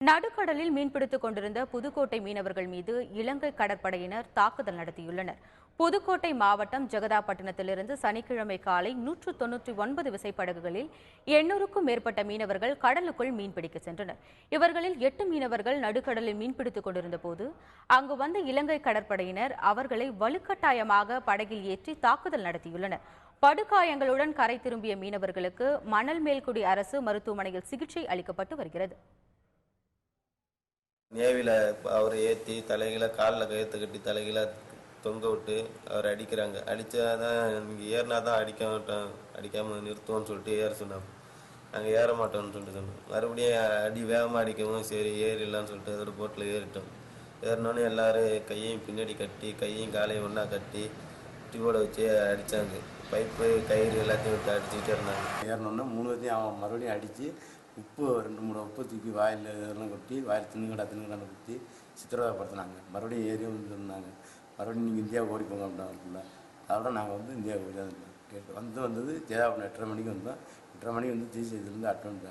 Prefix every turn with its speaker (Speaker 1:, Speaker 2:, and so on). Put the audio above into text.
Speaker 1: நடுக்கடலில் மீன்பிடித்துக் கொண்டிருந்த புதுக்கோட்டை மீனவர்கள் மீது இலங்கை கடற்படையினர் தாக்குதல் நடத்தியுள்ளனர். புதுக்கோட்டை மாவட்டம் ஜெகதாப்பட்டினத்திலிருந்து சனிக்கிழமை காலை 199 விசைப்படகுகளில் 800க்கும் மேற்பட்ட மீனவர்கள் கடலுக்குள் மீன்பிடிக்க சென்றனர். இவர்களில் 8 மீனவர்கள் நடுக்கடலில் மீன்பிடித்துக் கொண்டிருந்த போது அங்கு வந்த இலங்கை கடற்படையினர் அவர்களை வலுக்கட்டாயமாக படகில் ஏற்றி தாக்குதல் நடத்தியுள்ளனர். படுகாயங்களுடன் கரை திரும்பிய மீனவர்களுக்கு மணல் மேல்குடி அரசு மருத்துவமனையில் சிகிச்சை அளிக்கப்பட்டு வருகிறது.
Speaker 2: நேவில அவரை ஏற்றி தலைகளை காலில் கயிற்று கட்டி தலைகளை தொங்க விட்டு அவரை அடிக்கிறாங்க. அடித்தாதான் இங்கே ஏறினா தான் அடிக்காமல் நிறுத்துவோம்னு சொல்லிட்டு ஏற சொன்னாங்க. நாங்கள் ஏற மாட்டோம்னு சொல்லிட்டு சொன்னோம். மறுபடியும் வேகமாக அடிக்கவும் சரி ஏறிடலான்னு சொல்லிட்டு அதோட போட்டில் ஏறிட்டோம். ஏறினோன்னே எல்லோரும் கையையும் பின்னாடி கட்டி கையையும் காலையும் ஒன்றா கட்டி டியூபோட வச்சு அடித்தாங்க. பைப்பு கயிறு எல்லாத்தையும் விட்டு அடிச்சுக்கிட்டே இருந்தாங்க.
Speaker 3: ஏறினோன்னா 3 பேர்த்தையும் அவன் மறுபடியும் அடித்து உப்பு 2-3 உப்பு தூக்கி வாயில் இதெல்லாம் கொட்டி வாயில் தின்னுக்கடா குத்தி சித்திரவதைப்படுத்தினாங்க. மறுபடியும் ஏரியும் இருந்தாங்க. மறுபடியும் நீங்கள் இந்தியாவுக்கு ஓடி போங்க அப்படின்னா அதோட நாங்கள் வந்து இந்தியாவுக்கு ஓடி வந்தது ஜெயதாபுரம் 8:30 மணிக்கு வந்தோம். 8:30 மணிக்கு வந்து ஜிசிலேருந்து அட்டன்